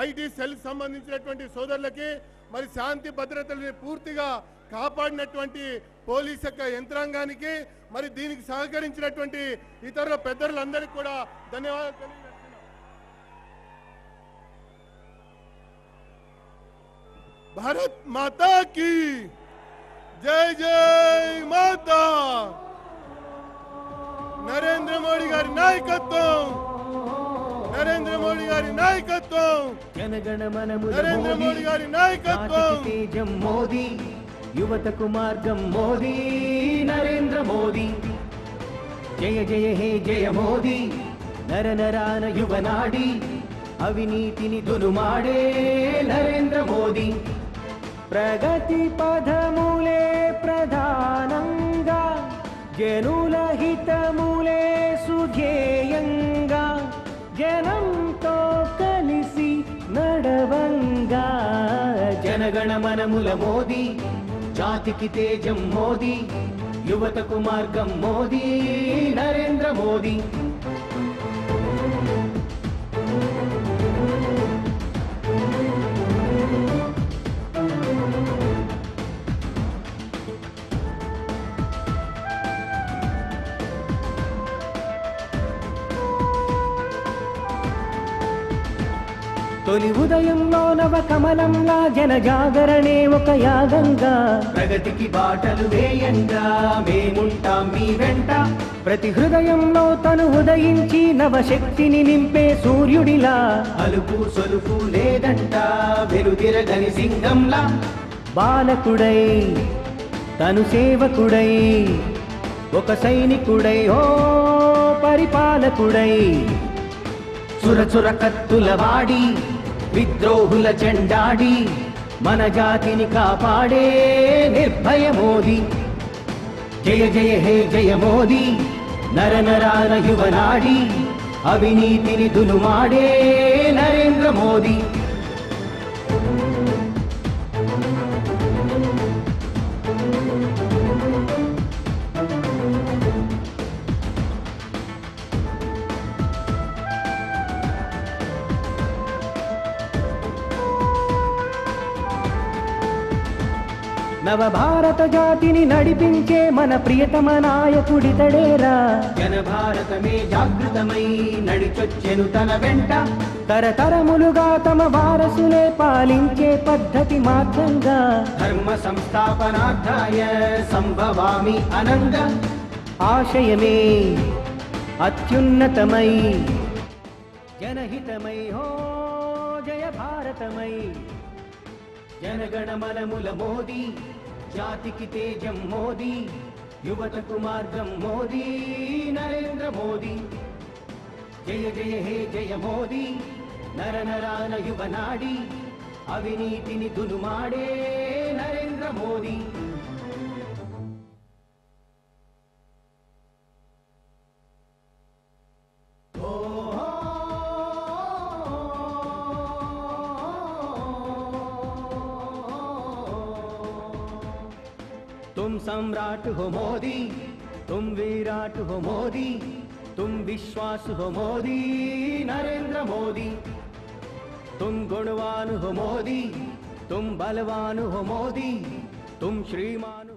ఐటీ సెల్ సంబంధించినటువంటి సోదరులకి, మరి శాంతి భద్రతల్ని పూర్తిగా కాపాడినటువంటి పోలీస్ యొక్క యంత్రాంగానికి, మరి దీనికి సహకరించినటువంటి ఇతర పెద్దలందరికీ కూడా ధన్యవాదాలు తెలియజేస్తున్నాం. భారత్ మాతా కీ జై జై మాతా. నరేంద్ర మోడీ గారి నాయకత్వం, నరేంద్ర మోడీ గారి నాయకత్వం, నరేంద్ర మోడీ గారి నాయకత్వం. తేజం మోదీ, యువతకు మార్గం మోదీ, నరేంద్ర మోదీ. జయ జయ హే జయ మోదీ, నర నరాన యువనాడి, అవినీతిని దునుమాడే నరేంద్ర మోదీ. ప్రగతి పదములే ప్రధానంగా, జనుల హితములే సుధ్యేయంగా, జనంతో కలిసి నడవంగా. జనగణ మనముల మోదీ, జాతికి తేజం మోదీ, యువతకు మార్గం మోదీ, నరేంద్ర మోదీ. తొలి ఉదయంలో నవ కమలంలా జనజాగరణే ఒక యాగంగా, ప్రగతికి బాటలు వేయంగా మేముంటాం మీ వెంట. ప్రతి హృదయంలో తను ఉదయించి నవశక్తిని నింపే సూర్యుడిలా, అలుపు సొలుపు లేదంట వెలుదిరగని సింగంలా. బాలకుడై తను సేవకుడై, ఒక సైనికుడై ఓ పరిపాలకుడై, చురచుర కత్తుల వాడి విద్రోహుల చెండాడి, మన జాతిని కాపాడే నిర్భయ మోదీ. జయ జయ హే జయ మోదీ, నర నరాన యువనాడి, అవినీతిని దునుమాడే నరేంద్ర మోదీ. నవభారత జాతిని నడిపించే మన ప్రియతమ నాయకుడితడేరా. జనభారతమే జాగృతమై నడిచొచ్చెను తన వెంట, తరతరములుగా తమ వారసులే పాలించే పద్ధతి మార్గంగా. ధర్మ సంస్థాపనార్థాయ సంభవామి అనంగ, ఆశయమే అత్యున్నతమై జనహితమై హో జయ భారతమై. జనగణ మనముల మోదీ, జాతికి తేజం మోదీ, యువతకు మార్గం మోదీ, నరేంద్ర మోదీ. జయ జయ హే జయ మోదీ, నర నరాన యువనాడి, అవినీతిని దునుమాడే నరేంద్ర మోదీ. तुम सम्राट हो मोदी, तुम विराट हो मोदी, तुम विश्वास हो मोदी नरेंद्र मोदी। तुम गुणवान हो मोदी, तुम बलवान हो मोदी, तुम श्रीमान